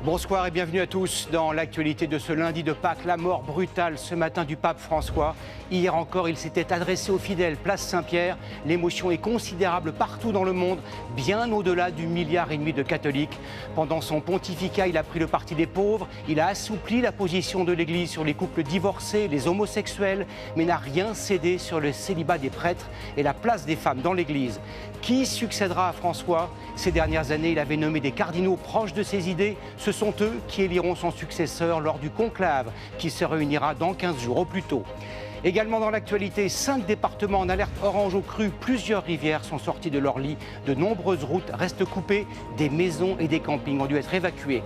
Bonsoir et bienvenue à tous dans l'actualité de ce lundi de Pâques. La mort brutale ce matin du pape François. Hier encore, il s'était adressé aux fidèles, place Saint-Pierre. L'émotion est considérable partout dans le monde, bien au-delà du 1,5 milliard de catholiques. Pendant son pontificat, il a pris le parti des pauvres. Il a assoupli la position de l'Église sur les couples divorcés, les homosexuels, mais n'a rien cédé sur le célibat des prêtres et la place des femmes dans l'Église. Qui succédera à François? Ces dernières années, il avait nommé des cardinaux proches de ses idées. Ce sont eux qui éliront son successeur lors du conclave qui se réunira dans 15 jours au plus tôt. Également dans l'actualité, 5 départements en alerte orange aux crues. Plusieurs rivières sont sorties de leur lit. De nombreuses routes restent coupées. Des maisons et des campings ont dû être évacués.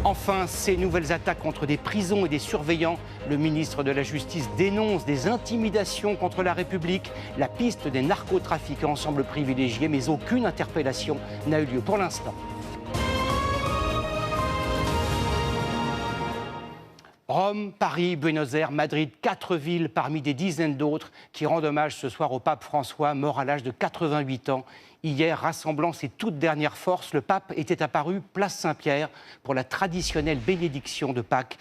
Enfin, ces nouvelles attaques contre des prisons et des surveillants. Le ministre de la Justice dénonce des intimidations contre la République. La piste des narcotrafiquants semble privilégiée, mais aucune interpellation n'a eu lieu pour l'instant. Rome, Paris, Buenos Aires, Madrid, 4 villes parmi des dizaines d'autres qui rendent hommage ce soir au pape François, mort à l'âge de 88 ans. Hier, rassemblant ses toutes dernières forces, le pape était apparu place Saint-Pierre pour la traditionnelle bénédiction de Pâques.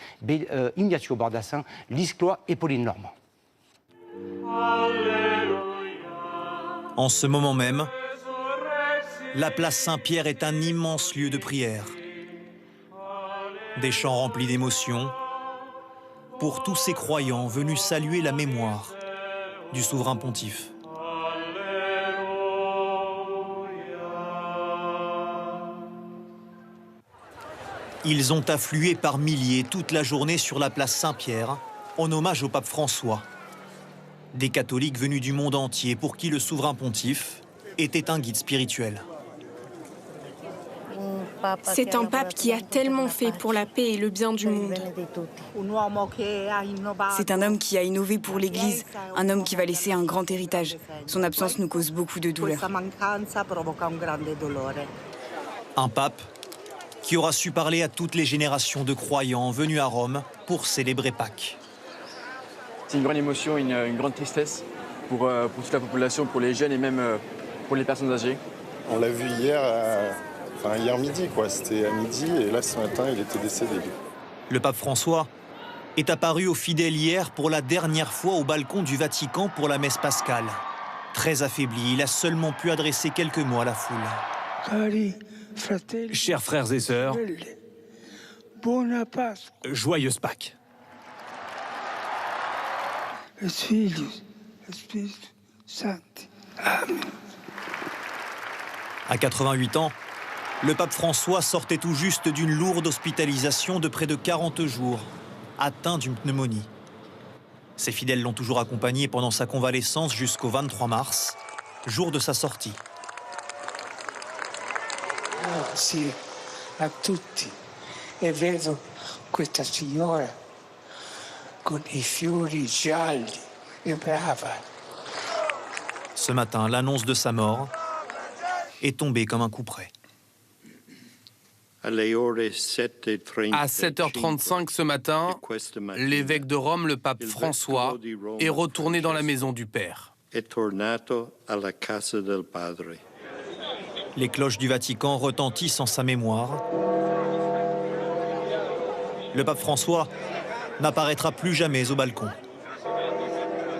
Ignacio Bordassin, Lise Cloy et Pauline Normand. En ce moment même, la place Saint-Pierre est un immense lieu de prière. Des chants remplis d'émotions pour tous ces croyants venus saluer la mémoire du souverain pontife. Ils ont afflué par milliers toute la journée sur la place Saint-Pierre en hommage au pape François. Des catholiques venus du monde entier pour qui le souverain pontife était un guide spirituel. C'est un pape qui a tellement fait pour la paix et le bien du monde. C'est un homme qui a innové pour l'Église, un homme qui va laisser un grand héritage. Son absence nous cause beaucoup de douleur. Un pape qui aura su parler à toutes les générations de croyants venus à Rome pour célébrer Pâques. C'est une grande émotion, une grande tristesse pour toute la population, pour les jeunes et même pour les personnes âgées. On l'a vu hier midi, quoi. C'était à midi et là ce matin il était décédé. Le pape François est apparu aux fidèles hier pour la dernière fois au balcon du Vatican pour la messe pascale. Très affaibli, il a seulement pu adresser quelques mots à la foule. Chers frères et sœurs, joyeuse Pâques. À 88 ans, le pape François sortait tout juste d'une lourde hospitalisation de près de 40 jours, atteint d'une pneumonie. Ses fidèles l'ont toujours accompagné pendant sa convalescence jusqu'au 23 mars, jour de sa sortie. Grazie a tutti e vedo questa signora con I fiori gialli e brava. Ce matin, l'annonce de sa mort est tombée comme un coup près. À 7h35 ce matin, l'évêque de Rome, le pape François, est retourné dans la maison du Père. Les cloches du Vatican retentissent en sa mémoire. Le pape François n'apparaîtra plus jamais au balcon.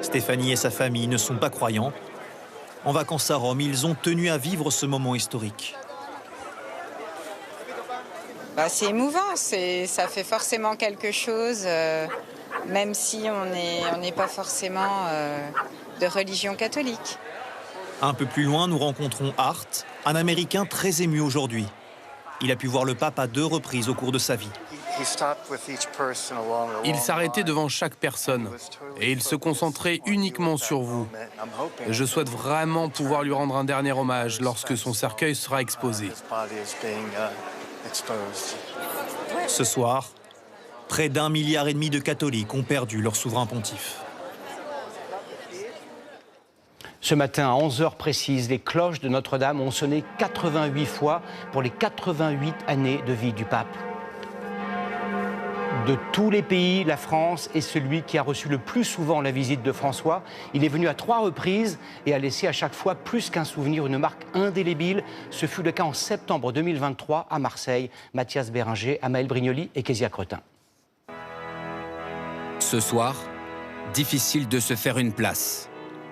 Stéphanie et sa famille ne sont pas croyants. En vacances à Rome, ils ont tenu à vivre ce moment historique. C'est émouvant, ça fait forcément quelque chose, même si on n'est pas forcément de religion catholique. Un peu plus loin, nous rencontrons Art, un Américain très ému aujourd'hui. Il a pu voir le pape à 2 reprises au cours de sa vie. Il s'arrêtait devant chaque personne et il se concentrait uniquement sur vous. Je souhaite vraiment pouvoir lui rendre un dernier hommage lorsque son cercueil sera exposé. Ce soir, près d'1,5 milliard de catholiques ont perdu leur souverain pontife. Ce matin, à 11h précises, les cloches de Notre-Dame ont sonné 88 fois pour les 88 années de vie du pape. De tous les pays, la France est celui qui a reçu le plus souvent la visite de François. Il est venu à 3 reprises et a laissé à chaque fois plus qu'un souvenir, une marque indélébile. Ce fut le cas en septembre 2023 à Marseille. Mathias Béringer, Amaël Brignoli et Kezia Cretin. Ce soir, difficile de se faire une place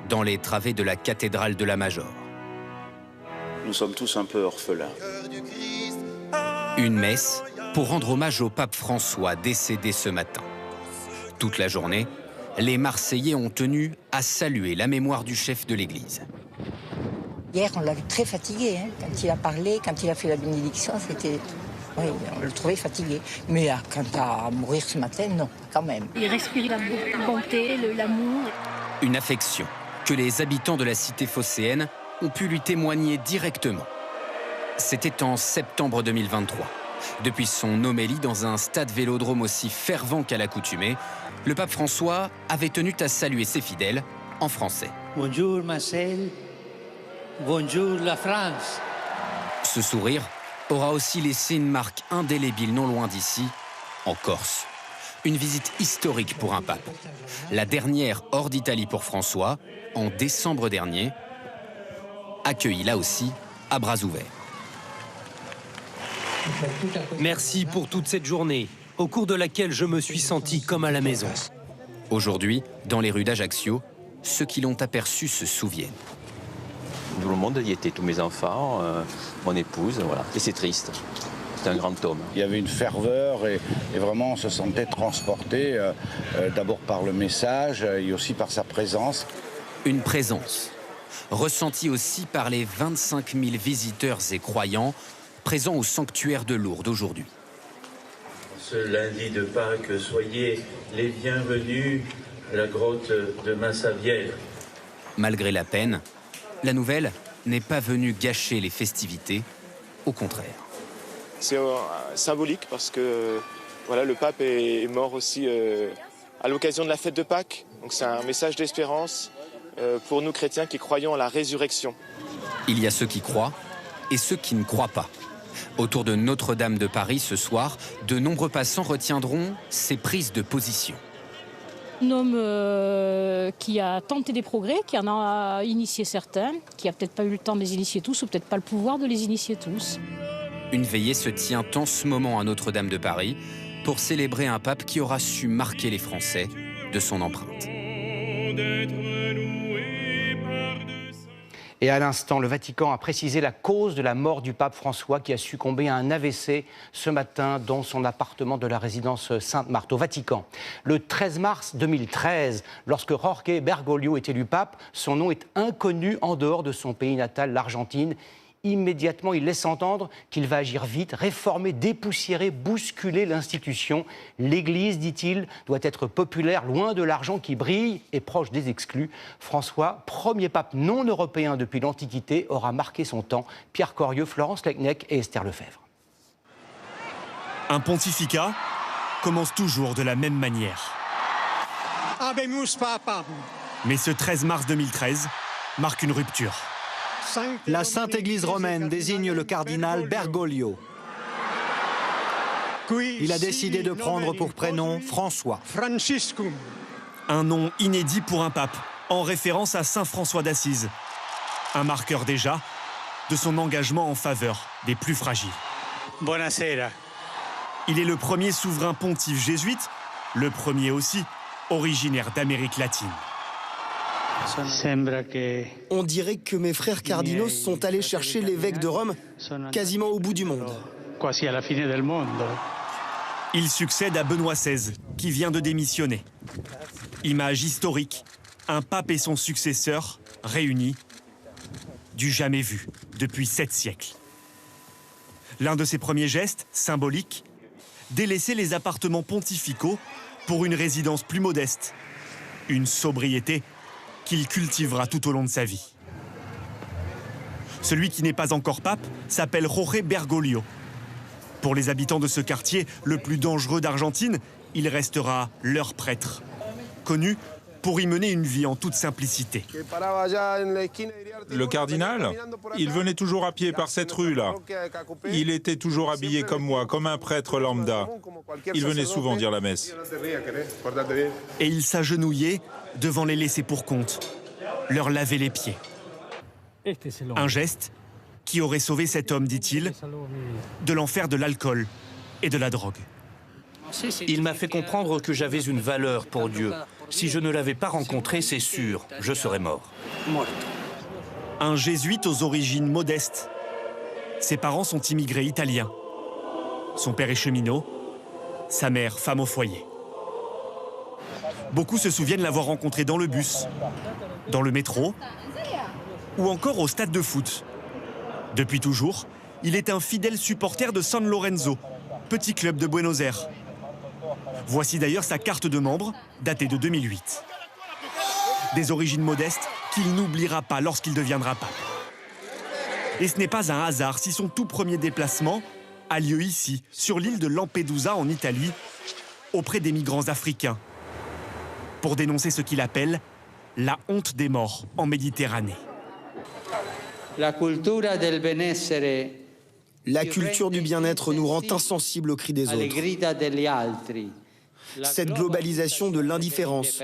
dans les travées de la cathédrale de la Major. Nous sommes tous un peu orphelins. Une messe pour rendre hommage au pape François décédé ce matin. Toute la journée, les Marseillais ont tenu à saluer la mémoire du chef de l'Église. Hier, on l'a vu très fatigué. Quand il a parlé, quand il a fait la bénédiction, c'était... Oui, on le trouvait fatigué. Mais quant à mourir ce matin, non, quand même. Il respire la bonté, l'amour. Une affection que les habitants de la cité phocéenne ont pu lui témoigner directement. C'était en septembre 2023. Depuis son homélie dans un stade vélodrome aussi fervent qu'à l'accoutumée, le pape François avait tenu à saluer ses fidèles en français. Bonjour Marseille, bonjour la France. Ce sourire aura aussi laissé une marque indélébile non loin d'ici, en Corse. Une visite historique pour un pape. La dernière hors d'Italie pour François, en décembre dernier, accueilli là aussi à bras ouverts. Merci pour toute cette journée, au cours de laquelle je me suis senti comme à la maison. Aujourd'hui, dans les rues d'Ajaccio, ceux qui l'ont aperçu se souviennent. Tout le monde y était, tous mes enfants, mon épouse, voilà. Et c'est triste. C'est un grand homme. Il y avait une ferveur et vraiment on se sentait transporté, d'abord par le message et aussi par sa présence. Une présence, ressentie aussi par les 25 000 visiteurs et croyants présents au sanctuaire de Lourdes aujourd'hui. Ce lundi de Pâques, soyez les bienvenus à la grotte de Massavielle. Malgré la peine, la nouvelle n'est pas venue gâcher les festivités, au contraire. C'est symbolique parce que voilà, le pape est mort aussi à l'occasion de la fête de Pâques. Donc c'est un message d'espérance pour nous chrétiens qui croyons à la résurrection. Il y a ceux qui croient et ceux qui ne croient pas. Autour de Notre-Dame de Paris ce soir, de nombreux passants retiendront ces prises de position. Un homme qui a tenté des progrès, qui en a initié certains, qui n'a peut-être pas eu le temps de les initier tous ou peut-être pas le pouvoir de les initier tous. Une veillée se tient en ce moment à Notre-Dame de Paris pour célébrer un pape qui aura su marquer les Français de son empreinte. Et à l'instant, le Vatican a précisé la cause de la mort du pape François qui a succombé à un AVC ce matin dans son appartement de la résidence Sainte-Marthe au Vatican. Le 13 mars 2013, lorsque Jorge Bergoglio est élu pape, son nom est inconnu en dehors de son pays natal, l'Argentine. Immédiatement, il laisse entendre qu'il va agir vite, réformer, dépoussiérer, bousculer l'institution. L'Église, dit-il, doit être populaire, loin de l'argent qui brille et proche des exclus. François, premier pape non européen depuis l'Antiquité, aura marqué son temps. Pierre Corieux, Florence Lecnec et Esther Lefebvre. Un pontificat commence toujours de la même manière. Habemus Papam. Mais ce 13 mars 2013 marque une rupture. La Sainte Église romaine désigne le cardinal Bergoglio. Il a décidé de prendre pour prénom François. Un nom inédit pour un pape, en référence à saint François d'Assise. Un marqueur déjà de son engagement en faveur des plus fragiles. Buonasera. Il est le premier souverain pontife jésuite, le premier aussi originaire d'Amérique latine. On dirait que mes frères cardinaux sont allés chercher l'évêque de Rome quasiment au bout du monde. Il succède à Benoît XVI, qui vient de démissionner. Image historique, un pape et son successeur réunis, du jamais vu depuis 7 siècles. L'un de ses premiers gestes, symbolique, délaisser les appartements pontificaux pour une résidence plus modeste, une sobriété qu'il cultivera tout au long de sa vie. Celui qui n'est pas encore pape s'appelle Jorge Bergoglio. Pour les habitants de ce quartier, le plus dangereux d'Argentine, il restera leur prêtre. Connu pour y mener une vie en toute simplicité. Le cardinal, il venait toujours à pied par cette rue-là. Il était toujours habillé comme moi, comme un prêtre lambda. Il venait souvent dire la messe. Et il s'agenouillait devant les laissés pour compte, leur laver les pieds. Un geste qui aurait sauvé cet homme, dit-il, de l'enfer de l'alcool et de la drogue. Il m'a fait comprendre que j'avais une valeur pour Dieu. Si je ne l'avais pas rencontré, c'est sûr, je serais mort. Un jésuite aux origines modestes. Ses parents sont immigrés italiens. Son père est cheminot, sa mère femme au foyer. Beaucoup se souviennent l'avoir rencontré dans le bus, dans le métro ou encore au stade de foot. Depuis toujours, il est un fidèle supporter de San Lorenzo, petit club de Buenos Aires. Voici d'ailleurs sa carte de membre, datée de 2008. Des origines modestes qu'il n'oubliera pas lorsqu'il deviendra pape. Et ce n'est pas un hasard si son tout premier déplacement a lieu ici, sur l'île de Lampedusa en Italie, auprès des migrants africains, pour dénoncer ce qu'il appelle la honte des morts en Méditerranée. La culture du bien-être nous rend insensibles aux cris des autres. Cette globalisation de l'indifférence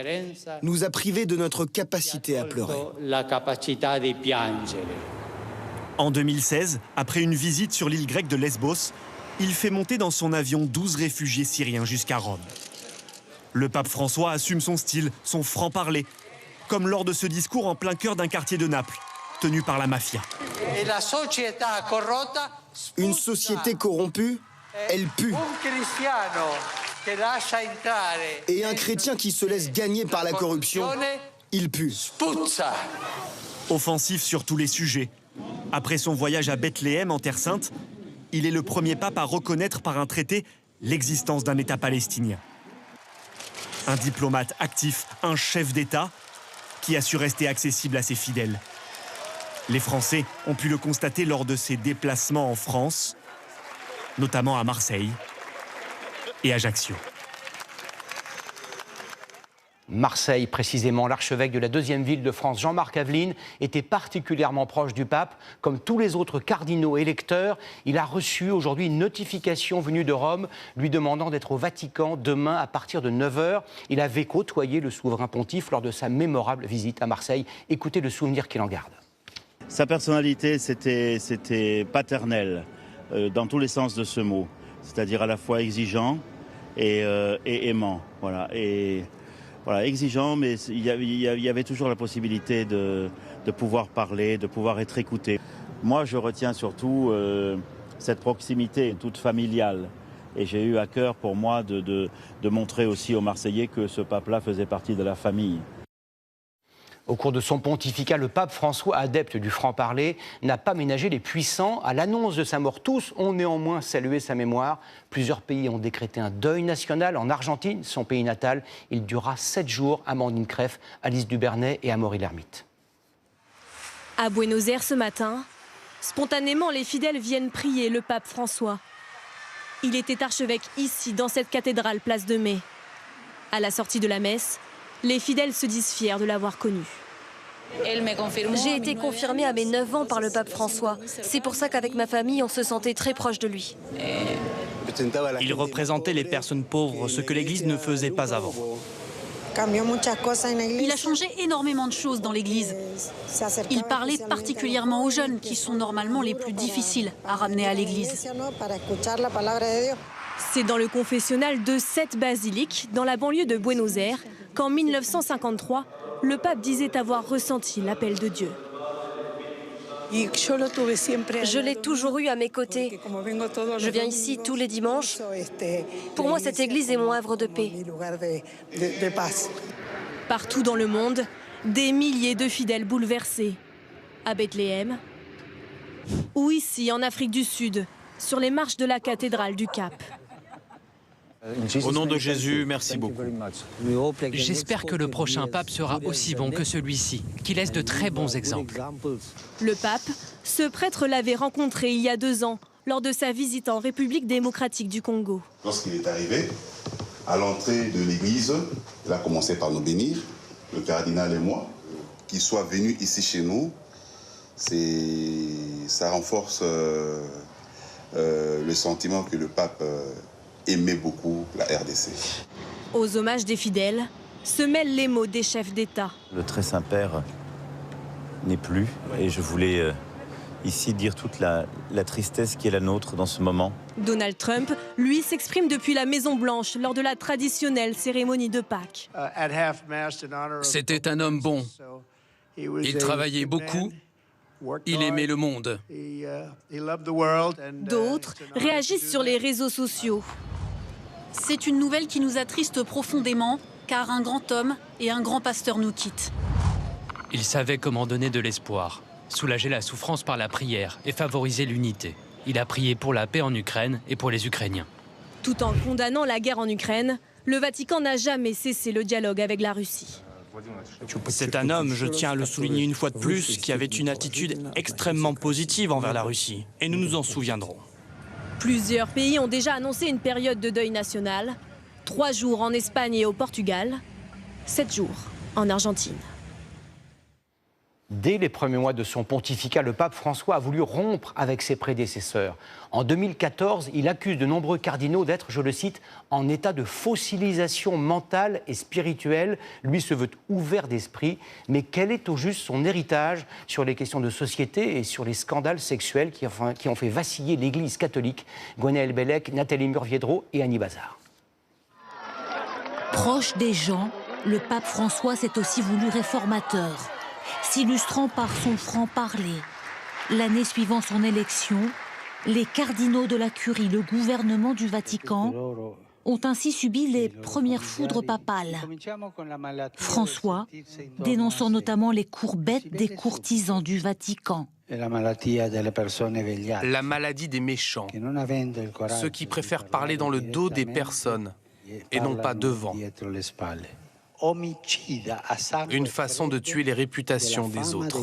nous a privés de notre capacité à pleurer. En 2016, après une visite sur l'île grecque de Lesbos, il fait monter dans son avion 12 réfugiés syriens jusqu'à Rome. Le pape François assume son style, son franc-parler, comme lors de ce discours en plein cœur d'un quartier de Naples, tenu par la mafia. Une société corrompue, elle pue. Et un chrétien qui se laisse gagner par la corruption, il pue. Offensif sur tous les sujets. Après son voyage à Bethléem, en Terre Sainte, il est le premier pape à reconnaître par un traité l'existence d'un État palestinien. Un diplomate actif, un chef d'État qui a su rester accessible à ses fidèles. Les Français ont pu le constater lors de ses déplacements en France, notamment à Marseille et Ajaccio. Marseille, précisément, l'archevêque de la deuxième ville de France, Jean-Marc Aveline, était particulièrement proche du pape. Comme tous les autres cardinaux électeurs, il a reçu aujourd'hui une notification venue de Rome lui demandant d'être au Vatican demain à partir de 9 h. Il avait côtoyé le souverain pontife lors de sa mémorable visite à Marseille. Écoutez le souvenir qu'il en garde. Sa personnalité, c'était paternel, dans tous les sens de ce mot. C'est-à-dire à la fois exigeant et aimant. Voilà. Voilà, exigeant, mais il y avait toujours la possibilité de pouvoir parler, de pouvoir être écouté. Moi, je retiens surtout cette proximité toute familiale. Et j'ai eu à cœur pour moi de montrer aussi aux Marseillais que ce pape-là faisait partie de la famille. Au cours de son pontificat, le pape François, adepte du franc-parler, n'a pas ménagé les puissants. À l'annonce de sa mort, tous ont néanmoins salué sa mémoire. Plusieurs pays ont décrété un deuil national. En Argentine, son pays natal, il durera 7 jours. Amandine Crefft, Alice Dubernay et Amaury Lermite. À Buenos Aires ce matin, spontanément, les fidèles viennent prier le pape François. Il était archevêque ici, dans cette cathédrale, place de Mai. À la sortie de la messe, les fidèles se disent fiers de l'avoir connu. J'ai été confirmée à mes 9 ans par le pape François. C'est pour ça qu'avec ma famille, on se sentait très proche de lui. Il représentait les personnes pauvres, ce que l'Église ne faisait pas avant. Il a changé énormément de choses dans l'Église. Il parlait particulièrement aux jeunes, qui sont normalement les plus difficiles à ramener à l'Église. C'est dans le confessionnal de cette basilique, dans la banlieue de Buenos Aires, qu'en 1953, le pape disait avoir ressenti l'appel de Dieu. Je l'ai toujours eu à mes côtés. Je viens ici tous les dimanches. Pour moi, cette église est mon havre de paix. Partout dans le monde, des milliers de fidèles bouleversés. À Bethléem ou ici, en Afrique du Sud, sur les marches de la cathédrale du Cap. Au nom de Jésus, merci beaucoup. J'espère que le prochain pape sera aussi bon que celui-ci, qu'il laisse de très bons exemples. Le pape, ce prêtre l'avait rencontré il y a 2 ans, lors de sa visite en République démocratique du Congo. Lorsqu'il est arrivé, à l'entrée de l'église, il a commencé par nous bénir. le cardinal et moi, qu'il soit venu ici chez nous, ça renforce le sentiment que le pape aimait beaucoup la RDC. Aux hommages des fidèles se mêlent les mots des chefs d'État. Le très Saint-Père n'est plus et je voulais ici dire toute la tristesse qui est la nôtre dans ce moment. Donald Trump, lui, s'exprime depuis la Maison-Blanche lors de la traditionnelle cérémonie de Pâques. C'était un homme bon. Il travaillait beaucoup. Il aimait le monde. D'autres réagissent sur les réseaux sociaux. C'est une nouvelle qui nous attriste profondément, car un grand homme et un grand pasteur nous quittent. Il savait comment donner de l'espoir, soulager la souffrance par la prière et favoriser l'unité. Il a prié pour la paix en Ukraine et pour les Ukrainiens. Tout en condamnant la guerre en Ukraine, le Vatican n'a jamais cessé le dialogue avec la Russie. C'est un homme, je tiens à le souligner une fois de plus, qui avait une attitude extrêmement positive envers la Russie. Et nous nous en souviendrons. Plusieurs pays ont déjà annoncé une période de deuil national. 3 jours en Espagne et au Portugal, 7 jours en Argentine. Dès les premiers mois de son pontificat, le pape François a voulu rompre avec ses prédécesseurs. En 2014, il accuse de nombreux cardinaux d'être, je le cite, en état de fossilisation mentale et spirituelle. Lui se veut ouvert d'esprit. Mais quel est au juste son héritage sur les questions de société et sur les scandales sexuels qui ont fait vaciller l'Église catholique? Gwenaëlle Bellec, Nathalie Murviedro et Annie Bazar. Proche des gens, le pape François s'est aussi voulu réformateur, s'illustrant par son franc-parler. L'année suivant son élection, les cardinaux de la Curie, le gouvernement du Vatican, ont ainsi subi les premières foudres papales. François, dénonçant notamment les courbettes des courtisans du Vatican. La maladie des méchants, ceux qui préfèrent parler dans le dos des personnes et non pas devant. Une façon de tuer les réputations des autres.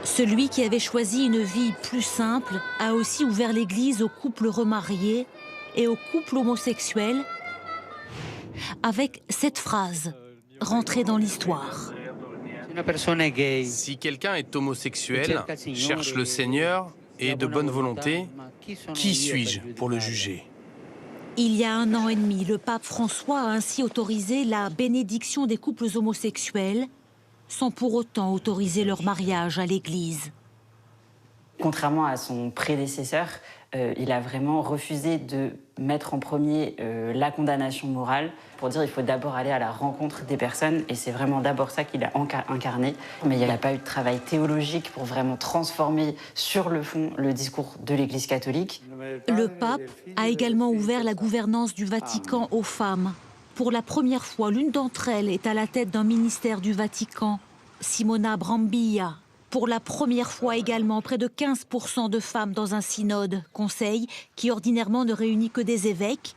Celui qui avait choisi une vie plus simple a aussi ouvert l'Église aux couples remariés et aux couples homosexuels avec cette phrase rentrée dans l'histoire. Si quelqu'un est homosexuel, cherche le Seigneur et est de bonne volonté, qui suis-je pour le juger ? Il y a 1 an et demi, le pape François a ainsi autorisé la bénédiction des couples homosexuels, sans pour autant autoriser leur mariage à l'Église. Contrairement à son prédécesseur, il a vraiment refusé de mettre en premier la condamnation morale pour dire qu'il faut d'abord aller à la rencontre des personnes et c'est vraiment d'abord ça qu'il a incarné. Mais il n'y a pas eu de travail théologique pour vraiment transformer sur le fond le discours de l'Église catholique. Le pape a également ouvert la gouvernance du Vatican aux femmes. Pour la première fois, l'une d'entre elles est à la tête d'un ministère du Vatican, Simona Brambilla. Pour la première fois également, près de 15% de femmes dans un synode, conseil qui ordinairement ne réunit que des évêques.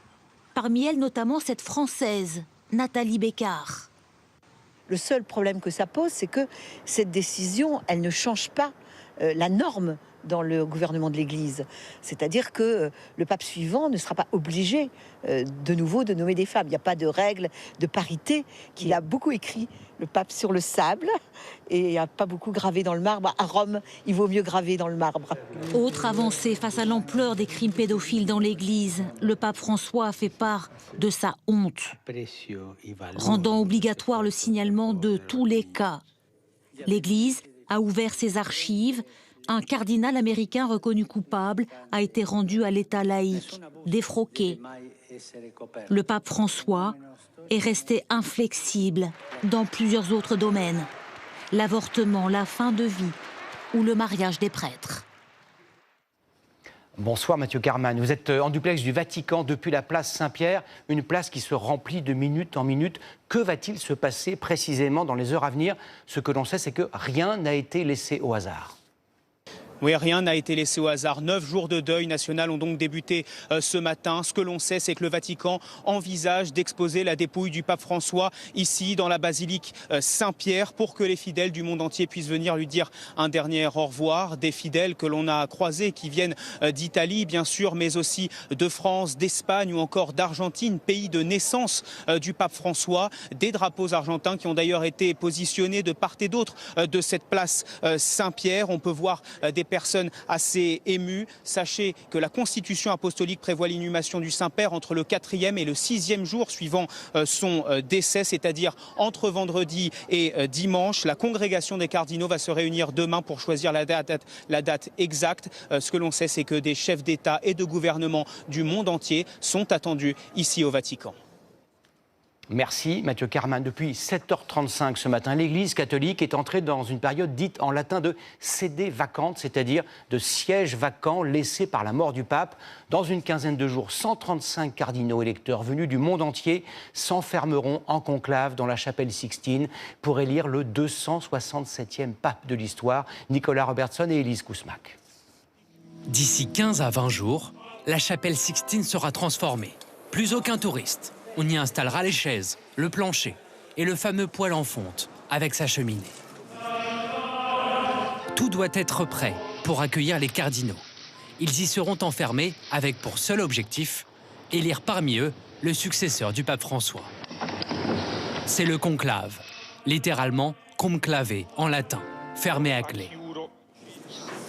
Parmi elles, notamment cette Française, Nathalie Bécard. Le seul problème que ça pose, c'est que cette décision, elle ne change pas la norme dans le gouvernement de l'Église. C'est-à-dire que le pape suivant ne sera pas obligé de nouveau de nommer des femmes. Il n'y a pas de règle de parité qu'il a beaucoup écrit, le pape, sur le sable, et il n'y a pas beaucoup gravé dans le marbre. À Rome, il vaut mieux graver dans le marbre. Autre avancée face à l'ampleur des crimes pédophiles dans l'Église, le pape François a fait part de sa honte, rendant obligatoire le signalement de tous les cas. L'Église a ouvert ses archives. Un cardinal américain reconnu coupable a été rendu à l'État laïque, défroqué. Le pape François est resté inflexible dans plusieurs autres domaines. L'avortement, la fin de vie ou le mariage des prêtres. Bonsoir Mathieu Carman, vous êtes en duplex du Vatican depuis la place Saint-Pierre, une place qui se remplit de minute en minute. Que va-t-il se passer précisément dans les heures à venir? Ce que l'on sait, c'est que rien n'a été laissé au hasard. Oui, rien n'a été laissé au hasard. 9 jours de deuil national ont donc débuté ce matin. Ce que l'on sait, c'est que le Vatican envisage d'exposer la dépouille du pape François ici, dans la basilique Saint-Pierre, pour que les fidèles du monde entier puissent venir lui dire un dernier au revoir. Des fidèles que l'on a croisés, qui viennent d'Italie, bien sûr, mais aussi de France, d'Espagne ou encore d'Argentine, pays de naissance du pape François. Des drapeaux argentins qui ont d'ailleurs été positionnés de part et d'autre de cette place Saint-Pierre. On peut voir des personnes assez émues. Sachez que la Constitution apostolique prévoit l'inhumation du Saint-Père entre le 4e et le 6e jour suivant son décès, c'est-à-dire entre vendredi et dimanche. La congrégation des cardinaux va se réunir demain pour choisir la date exacte. Ce que l'on sait, c'est que des chefs d'État et de gouvernement du monde entier sont attendus ici au Vatican. Merci Mathieu Carman. Depuis 7h35 ce matin, l'Église catholique est entrée dans une période dite en latin de sede vacante, c'est-à-dire de sièges vacants laissés par la mort du pape. Dans une quinzaine de jours, 135 cardinaux électeurs venus du monde entier s'enfermeront en conclave dans la chapelle Sixtine pour élire le 267e pape de l'histoire, Nicolas Robertson et Élise Kousmak. D'ici 15 à 20 jours, la chapelle Sixtine sera transformée. Plus aucun touriste. On y installera les chaises, le plancher et le fameux poêle en fonte avec sa cheminée. Tout doit être prêt pour accueillir les cardinaux. Ils y seront enfermés avec pour seul objectif élire parmi eux le successeur du pape François. C'est le conclave, littéralement conclavé en latin, fermé à clé.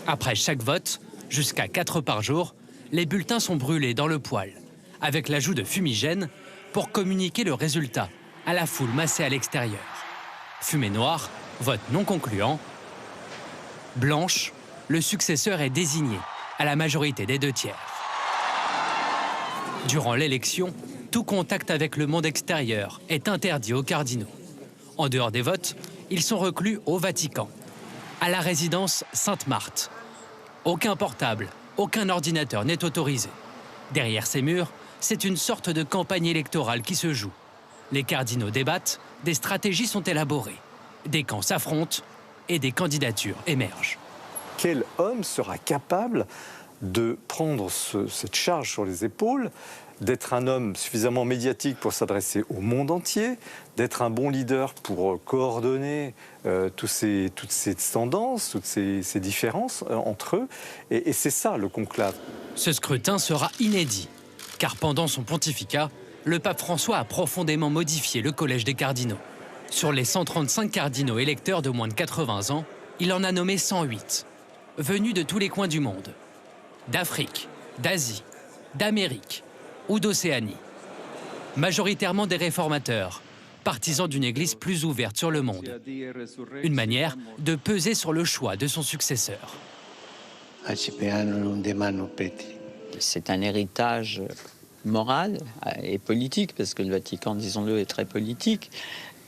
Après chaque vote, jusqu'à 4 par jour, les bulletins sont brûlés dans le poêle, avec l'ajout de fumigène pour communiquer le résultat à la foule massée à l'extérieur. Fumée noire, vote non concluant. Blanche, le successeur est désigné à la majorité des 2/3. Durant l'élection, tout contact avec le monde extérieur est interdit aux cardinaux. En dehors des votes, ils sont reclus au Vatican, à la résidence Sainte-Marthe. Aucun portable, aucun ordinateur n'est autorisé. Derrière ces murs, c'est une sorte de campagne électorale qui se joue. Les cardinaux débattent, des stratégies sont élaborées, des camps s'affrontent et des candidatures émergent. Quel homme sera capable de prendre cette charge sur les épaules, d'être un homme suffisamment médiatique pour s'adresser au monde entier, d'être un bon leader pour coordonner toutes ces tendances, toutes ces différences entre eux. Et c'est ça le conclave. Ce scrutin sera inédit, car pendant son pontificat, le pape François a profondément modifié le collège des cardinaux. Sur les 135 cardinaux électeurs de moins de 80 ans, il en a nommé 108, venus de tous les coins du monde, d'Afrique, d'Asie, d'Amérique ou d'Océanie. Majoritairement des réformateurs, partisans d'une église plus ouverte sur le monde. Une manière de peser sur le choix de son successeur. C'est un héritage moral et politique, parce que le Vatican, disons-le, est très politique.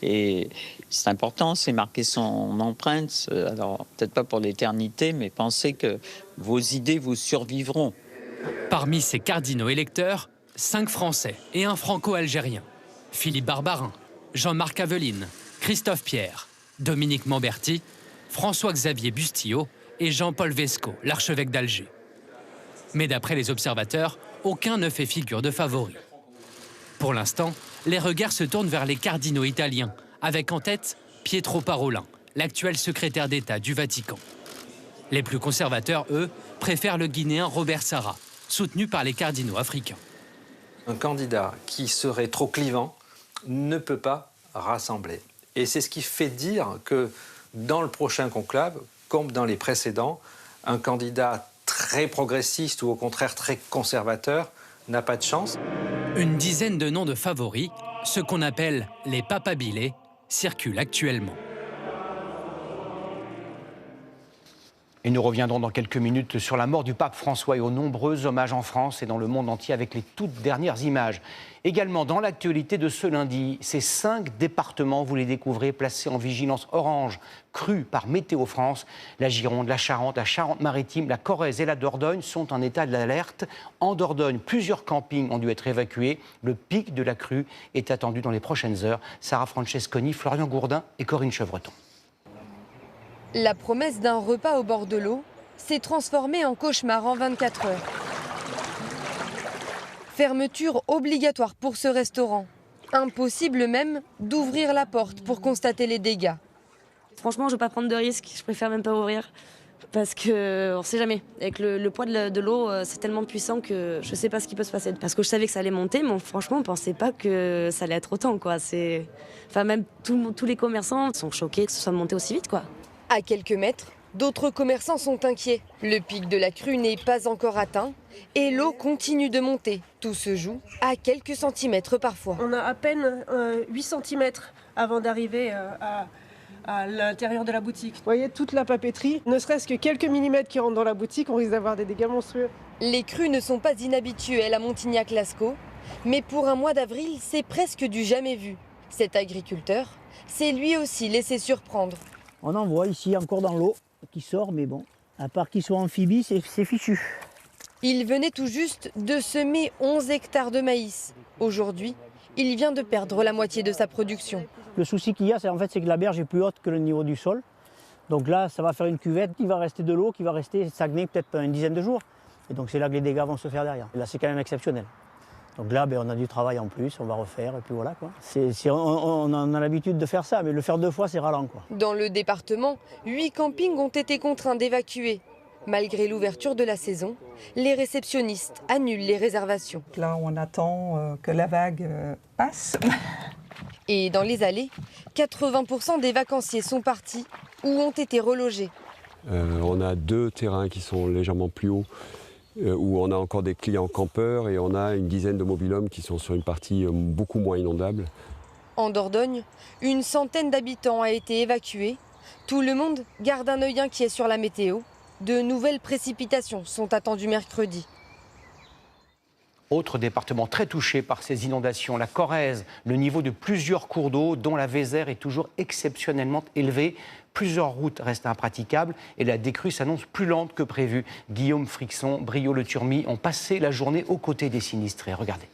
Et c'est important, c'est marquer son empreinte, alors peut-être pas pour l'éternité, mais pensez que vos idées vous survivront. Parmi ces cardinaux électeurs, 5 Français et un Franco-Algérien. Philippe Barbarin, Jean-Marc Aveline, Christophe Pierre, Dominique Mamberti, François-Xavier Bustillo et Jean-Paul Vesco, l'archevêque d'Alger. Mais d'après les observateurs, aucun ne fait figure de favori. Pour l'instant, les regards se tournent vers les cardinaux italiens, avec en tête Pietro Parolin, l'actuel secrétaire d'État du Vatican. Les plus conservateurs, eux, préfèrent le Guinéen Robert Sarra, soutenu par les cardinaux africains. Un candidat qui serait trop clivant ne peut pas rassembler. Et c'est ce qui fait dire que dans le prochain conclave, comme dans les précédents, un candidat très progressiste ou au contraire très conservateur n'a pas de chance. Une dizaine de noms de favoris, ce qu'on appelle les papabilés, circulent actuellement. Et nous reviendrons dans quelques minutes sur la mort du pape François et aux nombreux hommages en France et dans le monde entier avec les toutes dernières images. Également dans l'actualité de ce lundi, ces 5 départements, vous les découvrez, placés en vigilance orange, crue par Météo France. La Gironde, la Charente, la Charente-Maritime, la Corrèze et la Dordogne sont en état d'alerte. En Dordogne, plusieurs campings ont dû être évacués. Le pic de la crue est attendu dans les prochaines heures. Sarah Francesconi, Florian Gourdin et Corinne Chevreton. La promesse d'un repas au bord de l'eau s'est transformé en cauchemar en 24 heures. Fermeture obligatoire pour ce restaurant. Impossible même d'ouvrir la porte pour constater les dégâts. Franchement, je ne veux pas prendre de risques, je préfère même pas ouvrir. Parce qu'on ne sait jamais. Avec le poids de l'eau, c'est tellement puissant que je ne sais pas ce qui peut se passer. Parce que je savais que ça allait monter, mais franchement, on ne pensait pas que ça allait être autant, quoi. Enfin, même tous les commerçants sont choqués que ce soit monté aussi vite, quoi. À quelques mètres, d'autres commerçants sont inquiets. Le pic de la crue n'est pas encore atteint et l'eau continue de monter. Tout se joue à quelques centimètres parfois. On a à peine 8 cm avant d'arriver à l'intérieur de la boutique. Vous voyez, toute la papeterie, ne serait-ce que quelques millimètres qui rentrent dans la boutique, on risque d'avoir des dégâts monstrueux. Les crues ne sont pas inhabituelles à Montignac-Lascaux, mais pour un mois d'avril, c'est presque du jamais vu. Cet agriculteur s'est lui aussi laissé surprendre. On en voit ici encore dans l'eau qui sort, mais bon, à part qu'ils soient amphibies, c'est fichu. Il venait tout juste de semer 11 hectares de maïs. Aujourd'hui, il vient de perdre la moitié de sa production. Le souci qu'il y a, c'est que la berge est plus haute que le niveau du sol. Donc là, ça va faire une cuvette, il va rester de l'eau, qui va rester stagner peut-être une dizaine de jours. Et donc c'est là que les dégâts vont se faire derrière. Et là, c'est quand même exceptionnel. Donc là, on a du travail en plus, on va refaire, et puis voilà, quoi. On a l'habitude de faire ça, mais le faire 2 fois, c'est ralent, quoi. Dans le département, 8 campings ont été contraints d'évacuer. Malgré l'ouverture de la saison, les réceptionnistes annulent les réservations. Là, on attend que la vague passe. Et dans les allées, 80% des vacanciers sont partis ou ont été relogés. On a 2 terrains qui sont légèrement plus hauts, où on a encore des clients campeurs, et on a une dizaine de mobil-homes qui sont sur une partie beaucoup moins inondable. En Dordogne, une centaine d'habitants a été évacuée. Tout le monde garde un œil inquiet sur la météo. De nouvelles précipitations sont attendues mercredi. Autre département très touché par ces inondations, la Corrèze. Le niveau de plusieurs cours d'eau, dont la Vézère, est toujours exceptionnellement élevé. Plusieurs routes restent impraticables et la décrue s'annonce plus lente que prévu. Guillaume Frixon, Briot-le-Turmy ont passé la journée aux côtés des sinistrés. Regardez.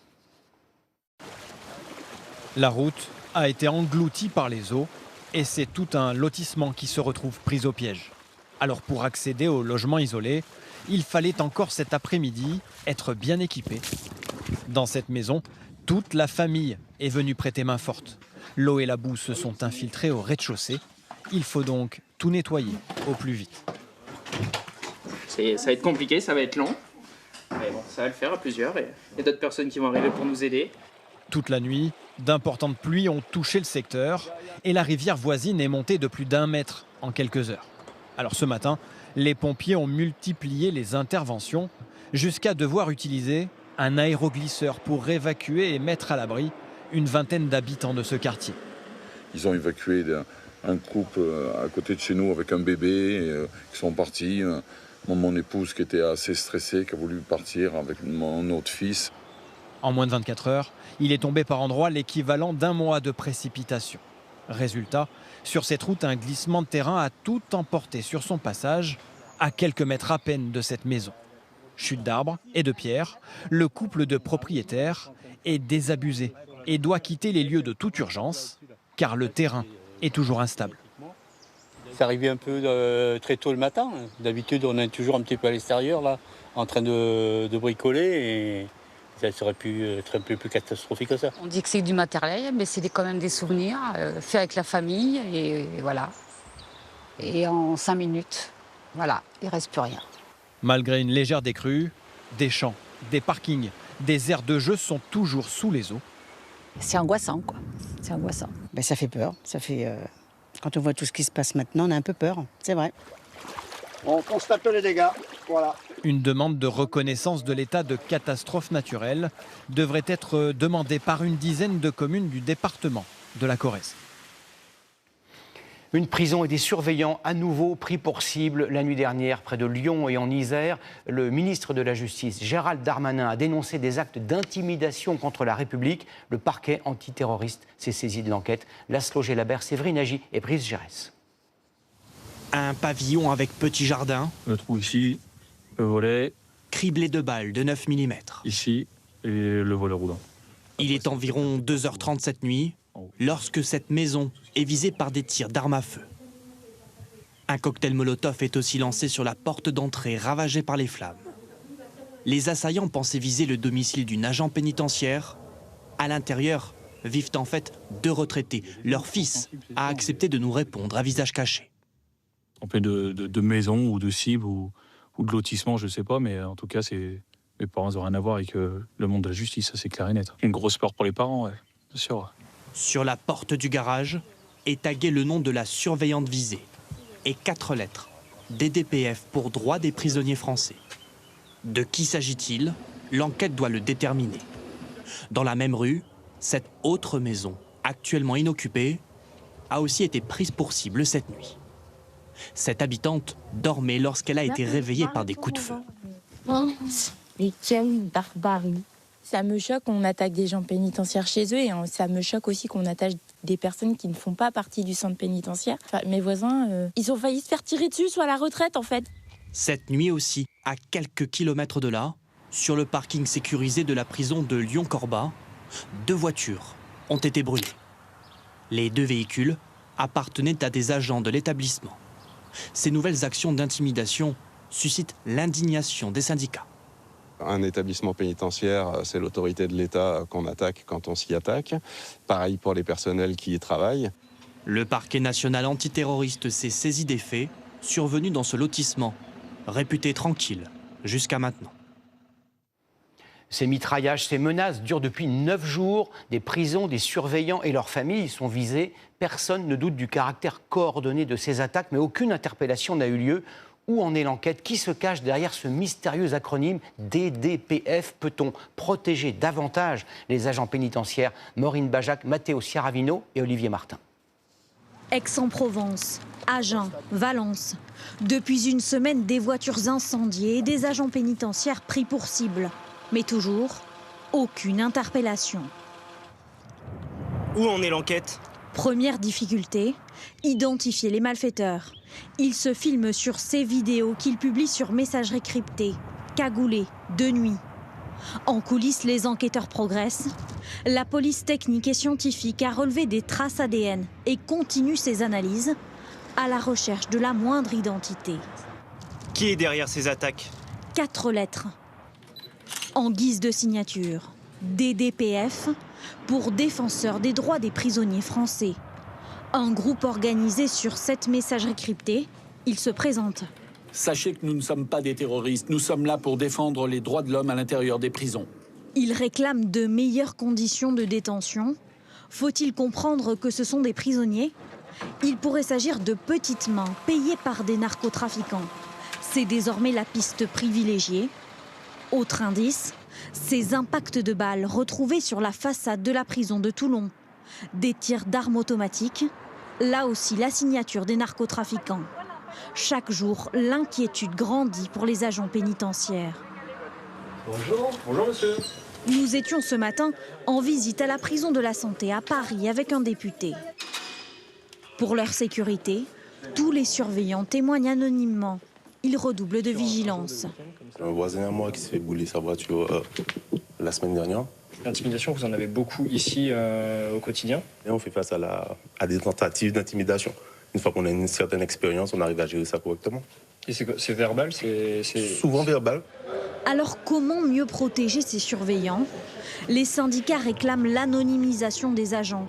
La route a été engloutie par les eaux et c'est tout un lotissement qui se retrouve pris au piège. Alors pour accéder au logement isolé, il fallait encore cet après-midi être bien équipé. Dans cette maison, toute la famille est venue prêter main forte. L'eau et la boue se sont infiltrées au rez-de-chaussée. Il faut donc tout nettoyer au plus vite. Ça va être compliqué, ça va être long. Mais bon, ça va le faire à plusieurs et il y a d'autres personnes qui vont arriver pour nous aider. Toute la nuit, d'importantes pluies ont touché le secteur et la rivière voisine est montée de plus d'1 mètre en quelques heures. Alors ce matin, les pompiers ont multiplié les interventions jusqu'à devoir utiliser un aéroglisseur pour évacuer et mettre à l'abri une vingtaine d'habitants de ce quartier. Ils ont évacué un couple à côté de chez nous avec un bébé qui sont partis. Mon épouse qui était assez stressée, qui a voulu partir avec mon autre fils. En moins de 24 heures, il est tombé par endroits l'équivalent d'1 mois de précipitation. Résultat, sur cette route, un glissement de terrain a tout emporté sur son passage, à quelques mètres à peine de cette maison. Chute d'arbres et de pierres, le couple de propriétaires est désabusé et doit quitter les lieux de toute urgence, car le terrain est toujours instable. C'est arrivé un peu très tôt le matin. D'habitude, on est toujours un petit peu à l'extérieur, là, en train de bricoler, et ça serait pu être un peu plus catastrophique que ça. On dit que c'est du matériel, mais c'est quand même des souvenirs faits avec la famille, et voilà. Et en 5 minutes, voilà, il ne reste plus rien. Malgré une légère décrue, des champs, des parkings, des aires de jeu sont toujours sous les eaux. C'est angoissant, quoi. C'est angoissant. Ben, ça fait peur. Ça fait, quand on voit tout ce qui se passe maintenant, on a un peu peur. C'est vrai. On constate les dégâts. Voilà. Une demande de reconnaissance de l'état de catastrophe naturelle devrait être demandée par une dizaine de communes du département de la Corrèze. Une prison et des surveillants à nouveau pris pour cible la nuit dernière près de Lyon et en Isère. Le ministre de la Justice, Gérald Darmanin, a dénoncé des actes d'intimidation contre la République. Le parquet antiterroriste s'est saisi de l'enquête. Laszlo Gelabert, Séverine Agi et Brice Gérès. Un pavillon avec petit jardin. On trouve ici le volet. Criblé de balles de 9 mm. Ici, et le volet roulant. Il est environ 2h30 cette nuit, lorsque cette maison est visée par des tirs d'armes à feu. Un cocktail Molotov est aussi lancé sur la porte d'entrée ravagée par les flammes. Les assaillants pensaient viser le domicile d'une agent pénitentiaire. À l'intérieur vivent en fait 2 retraités. Leur fils a accepté de nous répondre à visage caché. On fait de maisons ou de cibles ou de lotissements, je ne sais pas, mais en tout cas, mes parents n'ont rien à voir avec le monde de la justice, ça c'est clair et net. Une grosse peur pour les parents, ouais, bien sûr. Sur la porte du garage est tagué le nom de la surveillante visée et 4 lettres, DDPF pour droit des prisonniers français. De qui s'agit-il? L'enquête doit le déterminer. Dans la même rue, cette autre maison, actuellement inoccupée, a aussi été prise pour cible cette nuit. Cette habitante dormait lorsqu'elle a été réveillée par des coups de feu. Et quelle barbarie. Ça me choque qu'on attaque des gens pénitentiaires chez eux et ça me choque aussi qu'on attaque des personnes qui ne font pas partie du centre pénitentiaire. Enfin, mes voisins, ils ont failli se faire tirer dessus soit à la retraite en fait. Cette nuit aussi, à quelques kilomètres de là, sur le parking sécurisé de la prison de Lyon-Corba, 2 voitures ont été brûlées. Les 2 véhicules appartenaient à des agents de l'établissement. Ces nouvelles actions d'intimidation suscitent l'indignation des syndicats. Un établissement pénitentiaire, c'est l'autorité de l'État qu'on attaque quand on s'y attaque. Pareil pour les personnels qui y travaillent. Le parquet national antiterroriste s'est saisi des faits survenus dans ce lotissement, réputé tranquille jusqu'à maintenant. Ces mitraillages, ces menaces durent depuis 9 jours. Des prisons, des surveillants et leurs familles sont visés. Personne ne doute du caractère coordonné de ces attaques, mais aucune interpellation n'a eu lieu. Où en est l'enquête? Qui se cache derrière ce mystérieux acronyme DDPF? Peut-on protéger davantage les agents pénitentiaires? Maureen Bajac, Matteo Ciaravino et Olivier Martin. Aix-en-Provence, Agen, Valence. Depuis une semaine, des voitures incendiées et des agents pénitentiaires pris pour cible. Mais toujours, aucune interpellation. Où en est l'enquête? Première difficulté, identifier les malfaiteurs. Ils se filment sur ces vidéos qu'ils publient sur messagerie cryptée, cagoulés, de nuit. En coulisses, les enquêteurs progressent. La police technique et scientifique a relevé des traces ADN et continue ses analyses à la recherche de la moindre identité. Qui est derrière ces attaques? 4 lettres. En guise de signature, DDPF pour défenseurs des droits des prisonniers français. Un groupe organisé sur cette messagerie cryptée, il se présente. Sachez que nous ne sommes pas des terroristes, nous sommes là pour défendre les droits de l'homme à l'intérieur des prisons. Il réclame de meilleures conditions de détention. Faut-il comprendre que ce sont des prisonniers? Il pourrait s'agir de petites mains payées par des narcotrafiquants. C'est désormais la piste privilégiée. Autre indice, ces impacts de balles retrouvés sur la façade de la prison de Toulon. Des tirs d'armes automatiques, là aussi la signature des narcotrafiquants. Chaque jour, l'inquiétude grandit pour les agents pénitentiaires. Bonjour, bonjour monsieur. Nous étions ce matin en visite à la prison de la Santé à Paris avec un député. Pour leur sécurité, tous les surveillants témoignent anonymement. Ils redoublent de vigilance. Un voisin à moi qui s'est fait bouler sa voiture la semaine dernière. L'intimidation, vous en avez beaucoup ici au quotidien? Et on fait face à des tentatives d'intimidation. Une fois qu'on a une certaine expérience, on arrive à gérer ça correctement. Et c'est verbal? C'est souvent verbal. Alors comment mieux protéger ces surveillants? Les syndicats réclament l'anonymisation des agents,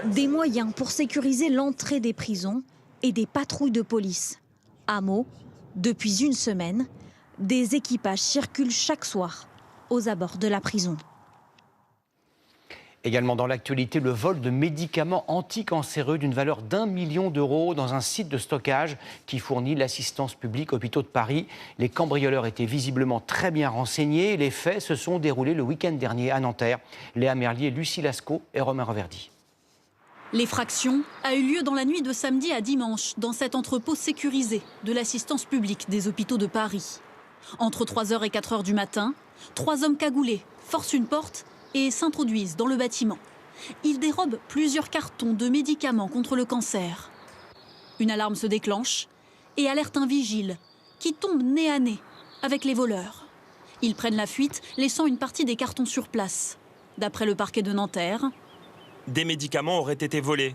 des moyens pour sécuriser l'entrée des prisons et des patrouilles de police. À Meaux, depuis une semaine, des équipages circulent chaque soir aux abords de la prison. Également dans l'actualité, le vol de médicaments anticancéreux d'une valeur d'1 million d'euros dans un site de stockage qui fournit l'assistance publique Hôpitaux de Paris. Les cambrioleurs étaient visiblement très bien renseignés. Les faits se sont déroulés le week-end dernier à Nanterre. Léa Merlier, Lucie Lascaux et Romain Reverdy. L'effraction a eu lieu dans la nuit de samedi à dimanche, dans cet entrepôt sécurisé de l'assistance publique des Hôpitaux de Paris. Entre 3h et 4h du matin, 3 hommes cagoulés forcent une porte et s'introduisent dans le bâtiment. Ils dérobent plusieurs cartons de médicaments contre le cancer. Une alarme se déclenche et alerte un vigile qui tombe nez à nez avec les voleurs. Ils prennent la fuite, laissant une partie des cartons sur place. D'après le parquet de Nanterre, des médicaments auraient été volés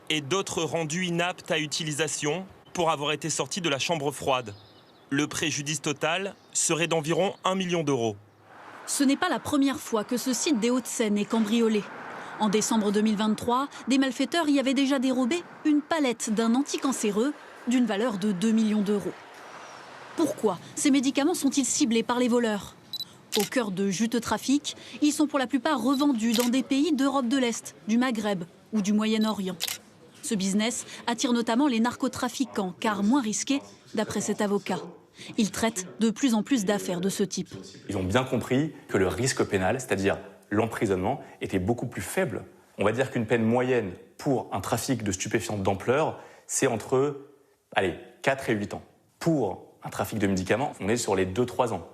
et d'autres rendus inaptes à utilisation. pour avoir été sortis de la chambre froide. Le préjudice total serait d'environ 1 million d'euros. Ce n'est pas la première fois que ce site des Hauts-de-Seine est cambriolé. En décembre 2023, des malfaiteurs y avaient déjà dérobé une palette d'un anticancéreux d'une valeur de 2 millions d'euros. Pourquoi ces médicaments sont-ils ciblés par les voleurs? Au cœur de juteux trafics, ils sont pour la plupart revendus dans des pays d'Europe de l'Est, du Maghreb ou du Moyen-Orient. Ce business attire notamment les narcotrafiquants, car moins risqués, d'après cet avocat. Ils traitent de plus en plus d'affaires de ce type. Ils ont bien compris que le risque pénal, c'est-à-dire l'emprisonnement, était beaucoup plus faible. On va dire qu'une peine moyenne pour un trafic de stupéfiants d'ampleur, c'est entre 4 et 8 ans. Pour un trafic de médicaments, on est sur les 2-3 ans.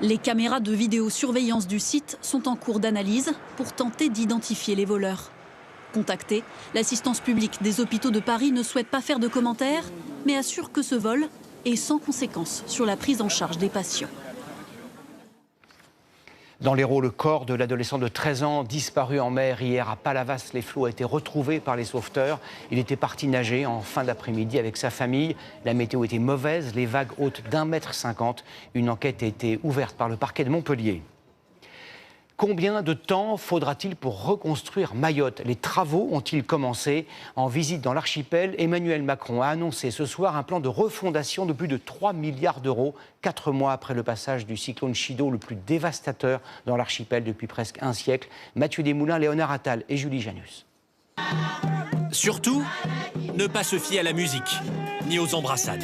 Les caméras de vidéosurveillance du site sont en cours d'analyse pour tenter d'identifier les voleurs. Contactée, l'assistance publique des hôpitaux de Paris ne souhaite pas faire de commentaires, mais assure que ce vol est sans conséquence sur la prise en charge des patients. Dans l'Hérault, le corps de l'adolescent de 13 ans disparu en mer hier à Palavas-les-Flots a été retrouvé par les sauveteurs. Il était parti nager en fin d'après-midi avec sa famille. La météo était mauvaise, les vagues hautes d'1,50 m. Une enquête a été ouverte par le parquet de Montpellier. Combien de temps faudra-t-il pour reconstruire Mayotte? Les travaux ont-ils commencé? En visite dans l'archipel, Emmanuel Macron a annoncé ce soir un plan de refondation de plus de 3 milliards d'euros, 4 mois après le passage du cyclone Chido, le plus dévastateur dans l'archipel depuis presque un siècle. Mathieu Desmoulins, Léonard Attal et Julie Janus. Surtout, ne pas se fier à la musique, ni aux embrassades.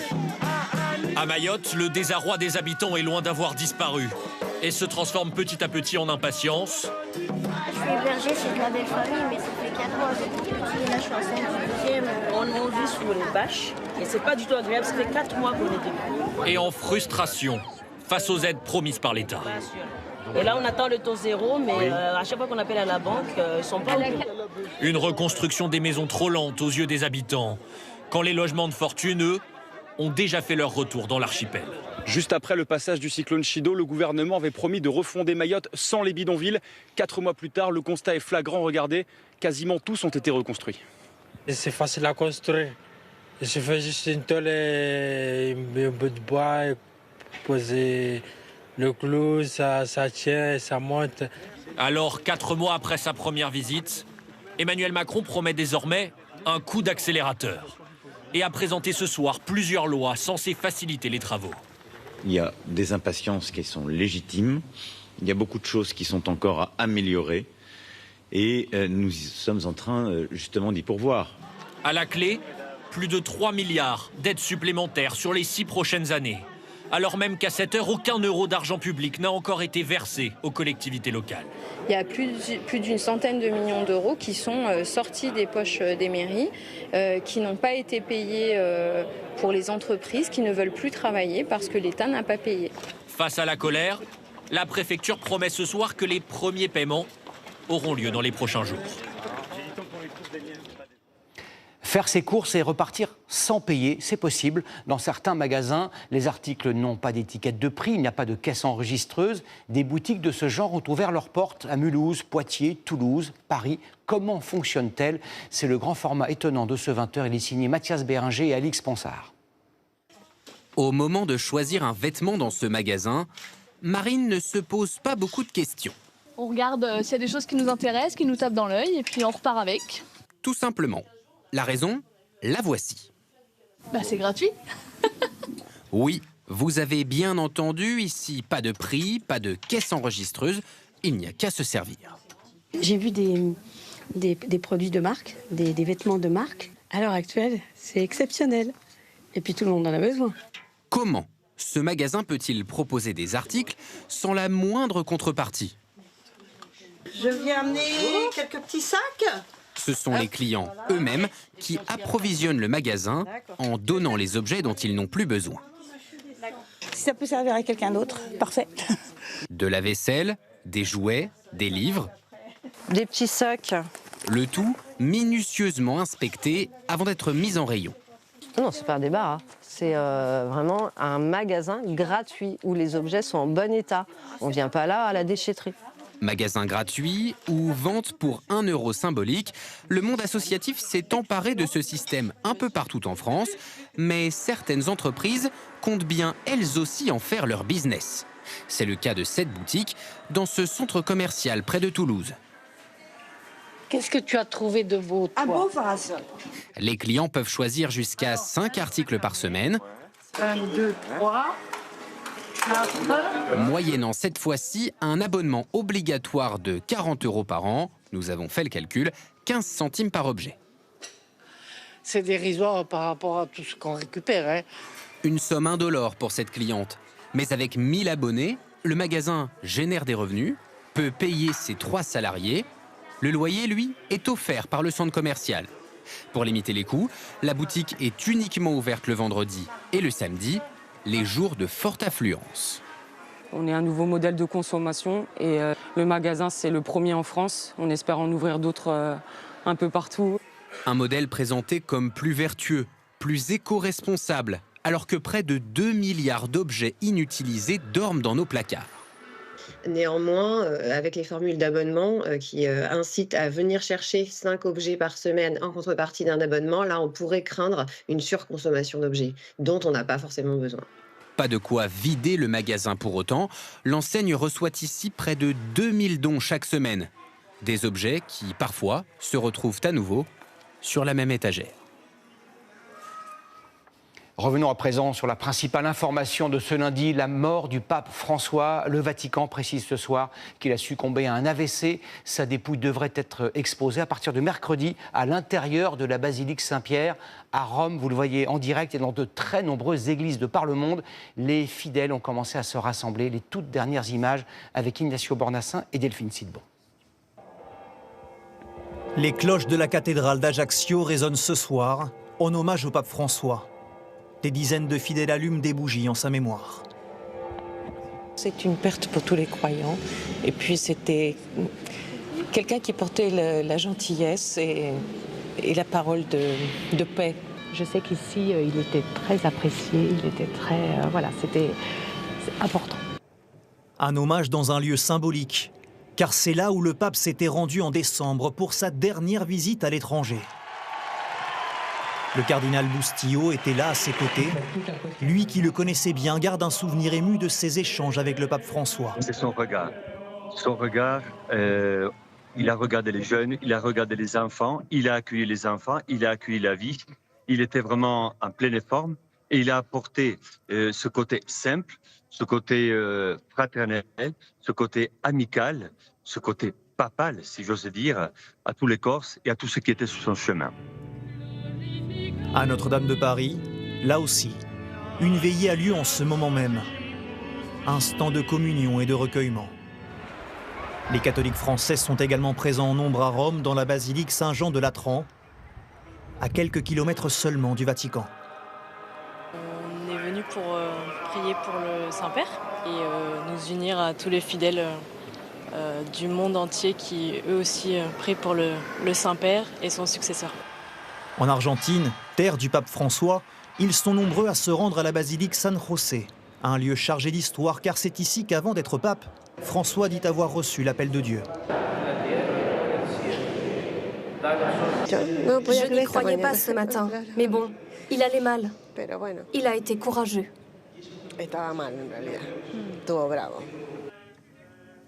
À Mayotte, le désarroi des habitants est loin d'avoir disparu et se transforme petit à petit en impatience. Je suis hébergé chez de la belle famille, mais ça fait 4 mois que je suis petit. Là, je suis enceinte du 2e. On vit sous les bâches et c'est pas du tout agréable. Ça fait 4 mois qu'on est debout. Et en frustration face aux aides promises par l'État. Et là, on attend le taux zéro, mais à chaque fois qu'on appelle à la banque, ils sont pas au courant. Une reconstruction des maisons trop lente aux yeux des habitants, quand les logements de fortune, eux, ont déjà fait leur retour dans l'archipel. Juste après le passage du cyclone Chido, le gouvernement avait promis de refonder Mayotte sans les bidonvilles. 4 mois plus tard, le constat est flagrant. Regardez, quasiment tous ont été reconstruits. C'est facile à construire. Il suffit juste une tôle et un bout de bois, et poser le clou, ça tient et ça monte. Alors, 4 mois après sa première visite, Emmanuel Macron promet désormais un coup d'accélérateur et a présenté ce soir plusieurs lois censées faciliter les travaux. Il y a des impatiences qui sont légitimes, il y a beaucoup de choses qui sont encore à améliorer et nous sommes en train justement d'y pourvoir. À la clé, plus de 3 milliards d'aides supplémentaires sur les 6 prochaines années, alors même qu'à cette heure, aucun euro d'argent public n'a encore été versé aux collectivités locales. Il y a plus d'une centaine de millions d'euros qui sont sortis des poches des mairies, qui n'ont pas été payés pour les entreprises qui ne veulent plus travailler parce que l'État n'a pas payé. Face à la colère, la préfecture promet ce soir que les premiers paiements auront lieu dans les prochains jours. Faire ses courses et repartir sans payer, c'est possible. Dans certains magasins, les articles n'ont pas d'étiquette de prix, il n'y a pas de caisse enregistreuse. Des boutiques de ce genre ont ouvert leurs portes à Mulhouse, Poitiers, Toulouse, Paris. Comment fonctionne-t-elle? C'est le grand format étonnant de ce 20h. Il est signé Mathias Béringer et Alix Ponsard. Au moment de choisir un vêtement dans ce magasin, Marine ne se pose pas beaucoup de questions. On regarde s'il y a des choses qui nous intéressent, qui nous tapent dans l'œil, et puis on repart avec. Tout simplement. La raison, la voici. C'est gratuit. Oui, vous avez bien entendu, ici pas de prix, pas de caisse enregistreuse, il n'y a qu'à se servir. J'ai vu des produits de marque, des vêtements de marque. À l'heure actuelle, c'est exceptionnel. Et puis tout le monde en a besoin. Comment ce magasin peut-il proposer des articles sans la moindre contrepartie? Je viens amener quelques petits sacs. Ce sont les clients eux-mêmes qui approvisionnent le magasin en donnant les objets dont ils n'ont plus besoin. Si ça peut servir à quelqu'un d'autre, parfait. De la vaisselle, des jouets, des livres. Des petits sacs. Le tout minutieusement inspecté avant d'être mis en rayon. Non, c'est pas un débat. C'est vraiment un magasin gratuit où les objets sont en bon état. On ne vient pas là à la déchetterie. Magasins gratuits ou vente pour 1 € symbolique, le monde associatif s'est emparé de ce système un peu partout en France, mais certaines entreprises comptent bien elles aussi en faire leur business. C'est le cas de cette boutique dans ce centre commercial près de Toulouse. Qu'est-ce que tu as trouvé de beau, toi? Un beau parasol. Les clients peuvent choisir jusqu'à 5 articles par semaine. 1, 2, 3... Moyennant cette fois-ci un abonnement obligatoire de 40 € par an. Nous avons fait le calcul, 15 centimes par objet. C'est dérisoire par rapport à tout ce qu'on récupère. Hein. Une somme indolore pour cette cliente. Mais avec 1000 abonnés, le magasin génère des revenus, peut payer ses 3 salariés. Le loyer, lui, est offert par le centre commercial. Pour limiter les coûts, la boutique est uniquement ouverte le vendredi et le samedi, les jours de forte affluence. On est un nouveau modèle de consommation et le magasin, c'est le premier en France. On espère en ouvrir d'autres un peu partout. Un modèle présenté comme plus vertueux, plus éco-responsable, alors que près de 2 milliards d'objets inutilisés dorment dans nos placards. Néanmoins, avec les formules d'abonnement qui incitent à venir chercher 5 objets par semaine en contrepartie d'un abonnement, là on pourrait craindre une surconsommation d'objets dont on n'a pas forcément besoin. Pas de quoi vider le magasin pour autant. L'enseigne reçoit ici près de 2000 dons chaque semaine. Des objets qui, parfois, se retrouvent à nouveau sur la même étagère. Revenons à présent sur la principale information de ce lundi, la mort du pape François. Le Vatican précise ce soir qu'il a succombé à un AVC. Sa dépouille devrait être exposée à partir de mercredi à l'intérieur de la basilique Saint-Pierre à Rome. Vous le voyez en direct et dans de très nombreuses églises de par le monde. Les fidèles ont commencé à se rassembler. Les toutes dernières images avec Ignacio Bornassin et Delphine Sidbon. Les cloches de la cathédrale d'Ajaccio résonnent ce soir en hommage au pape François. Des dizaines de fidèles allument des bougies en sa mémoire. C'est une perte pour tous les croyants. Et puis c'était quelqu'un qui portait la gentillesse et la parole de paix. Je sais qu'ici, il était très apprécié, il était très... voilà, c'était important. Un hommage dans un lieu symbolique, car c'est là où le pape s'était rendu en décembre pour sa dernière visite à l'étranger. Le cardinal Bustillo était là à ses côtés. Lui qui le connaissait bien garde un souvenir ému de ses échanges avec le pape François. C'est son regard. Son regard, il a regardé les jeunes, il a regardé les enfants, il a accueilli les enfants, il a accueilli la vie. Il était vraiment en pleine forme et il a apporté ce côté simple, ce côté fraternel, ce côté amical, ce côté papal, si j'ose dire, à tous les Corses et à tous ceux qui étaient sur son chemin. À Notre-Dame de Paris, là aussi, une veillée a lieu en ce moment même. Instant de communion et de recueillement. Les catholiques français sont également présents en nombre à Rome, dans la basilique Saint-Jean de Latran, à quelques kilomètres seulement du Vatican. On est venu pour prier pour le Saint-Père et nous unir à tous les fidèles du monde entier qui eux aussi prient pour le Saint-Père et son successeur. En Argentine, terre du pape François, ils sont nombreux à se rendre à la basilique San José, un lieu chargé d'histoire car c'est ici qu'avant d'être pape, François dit avoir reçu l'appel de Dieu. Je n'y croyais pas ce matin, mais bon, il allait mal. Il a été courageux.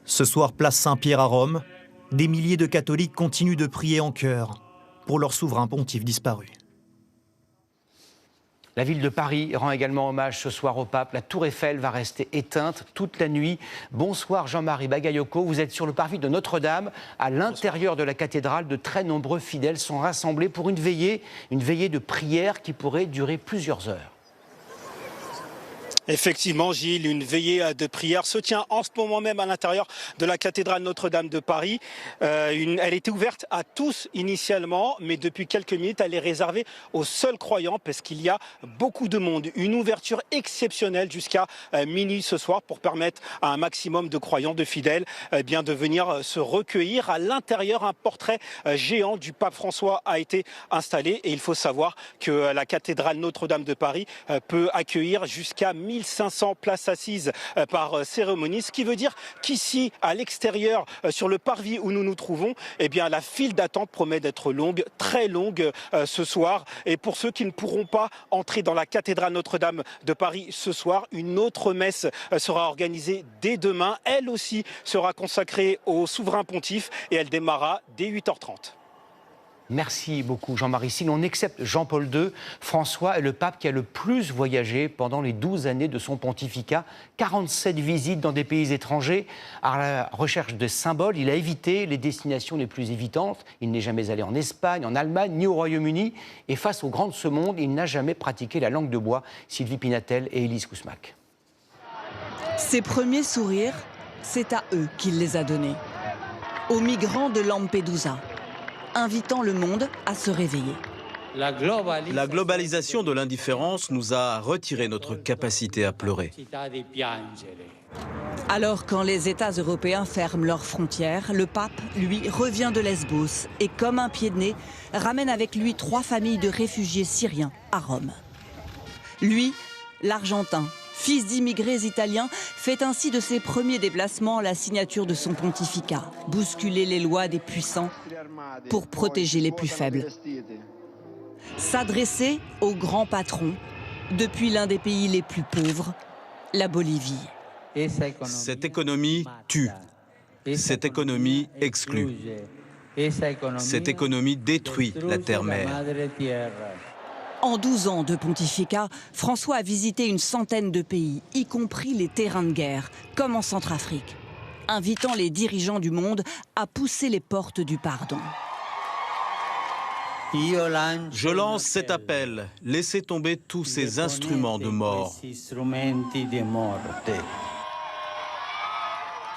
Ce soir, place Saint-Pierre à Rome, des milliers de catholiques continuent de prier en chœur pour leur souverain pontife disparu. La ville de Paris rend également hommage ce soir au pape. La tour Eiffel va rester éteinte toute la nuit. Bonsoir Jean-Marie Bagayoko, vous êtes sur le parvis de Notre-Dame. À l'intérieur de la cathédrale, de très nombreux fidèles sont rassemblés pour une veillée de prière qui pourrait durer plusieurs heures. Effectivement, Gilles, une veillée de prière se tient en ce moment même à l'intérieur de la cathédrale Notre-Dame de Paris. Elle était ouverte à tous initialement, mais depuis quelques minutes, elle est réservée aux seuls croyants parce qu'il y a beaucoup de monde. Une ouverture exceptionnelle jusqu'à minuit ce soir pour permettre à un maximum de croyants, de fidèles, de venir se recueillir. À l'intérieur, un portrait géant du pape François a été installé et il faut savoir que la cathédrale Notre-Dame de Paris peut accueillir jusqu'à 1000 3500 places assises par cérémonie, ce qui veut dire qu'ici, à l'extérieur, sur le parvis où nous nous trouvons, eh bien, la file d'attente promet d'être longue, très longue ce soir. Et pour ceux qui ne pourront pas entrer dans la cathédrale Notre-Dame de Paris ce soir, une autre messe sera organisée dès demain. Elle aussi sera consacrée au souverain pontife et elle démarrera dès 8h30. Merci beaucoup Jean-Marie. Si l'on accepte Jean-Paul II, François est le pape qui a le plus voyagé pendant les 12 années de son pontificat. 47 visites dans des pays étrangers. À la recherche de symboles, il a évité les destinations les plus évitantes. Il n'est jamais allé en Espagne, en Allemagne, ni au Royaume-Uni. Et face au grand de ce monde, il n'a jamais pratiqué la langue de bois. Sylvie Pinatel et Élise Kousmak. Ses premiers sourires, c'est à eux qu'il les a donnés. Aux migrants de Lampedusa, invitant le monde à se réveiller. La globalisation de l'indifférence nous a retiré notre capacité à pleurer. Alors quand les États européens ferment leurs frontières, le pape, lui, revient de Lesbos et comme un pied de nez, ramène avec lui 3 familles de réfugiés syriens à Rome. Lui, l'Argentin, fils d'immigrés italiens, fait ainsi de ses premiers déplacements la signature de son pontificat, bousculer les lois des puissants pour protéger les plus faibles. S'adresser aux grands patrons depuis l'un des pays les plus pauvres, la Bolivie. Cette économie tue. Cette économie exclut. Cette économie détruit la terre-mère. En 12 ans de pontificat, François a visité une centaine de pays, y compris les terrains de guerre, comme en Centrafrique, invitant les dirigeants du monde à pousser les portes du pardon. Je lance cet appel. Laissez tomber tous ces instruments de mort.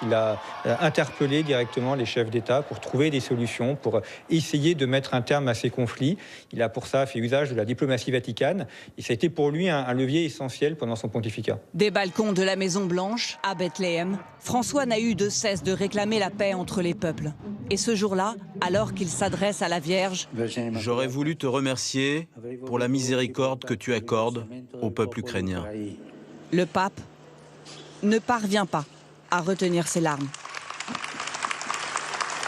Il a interpellé directement les chefs d'État pour trouver des solutions, pour essayer de mettre un terme à ces conflits. Il a pour ça fait usage de la diplomatie vaticane et ça a été pour lui un levier essentiel pendant son pontificat. Des balcons de la Maison-Blanche à Bethléem, François n'a eu de cesse de réclamer la paix entre les peuples. Et ce jour-là, alors qu'il s'adresse à la Vierge, j'aurais voulu te remercier pour la miséricorde que tu accordes au peuple ukrainien. Le pape ne parvient pas à retenir ses larmes.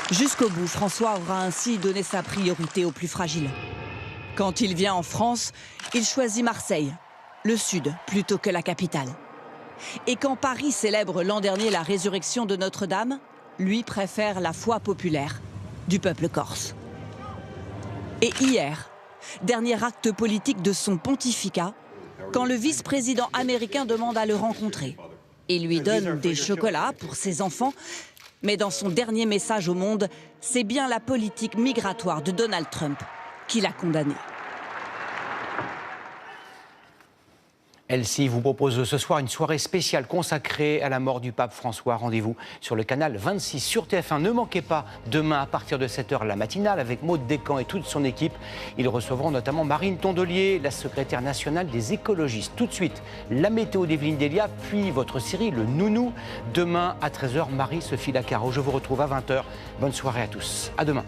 Jusqu'au bout, François aura ainsi donné sa priorité aux plus fragiles. Quand il vient en France, il choisit Marseille, le sud, plutôt que la capitale. Et quand Paris célèbre l'an dernier la résurrection de Notre-Dame, lui préfère la foi populaire du peuple corse. Et hier, dernier acte politique de son pontificat, quand le vice-président américain demande à le rencontrer. Il lui donne des chocolats pour ses enfants, mais dans son dernier message au monde, c'est bien la politique migratoire de Donald Trump qu'il a condamnée. LCI vous propose ce soir une soirée spéciale consacrée à la mort du pape François. Rendez-vous sur le canal 26 sur TF1. Ne manquez pas demain à partir de 7h la matinale avec Maud Descamps et toute son équipe. Ils recevront notamment Marine Tondelier, la secrétaire nationale des écologistes. Tout de suite, la météo d'Evelyne Delia, puis votre série Le Nounou. Demain à 13h, Marie-Sophie Lacaro. Je vous retrouve à 20h. Bonne soirée à tous. À demain.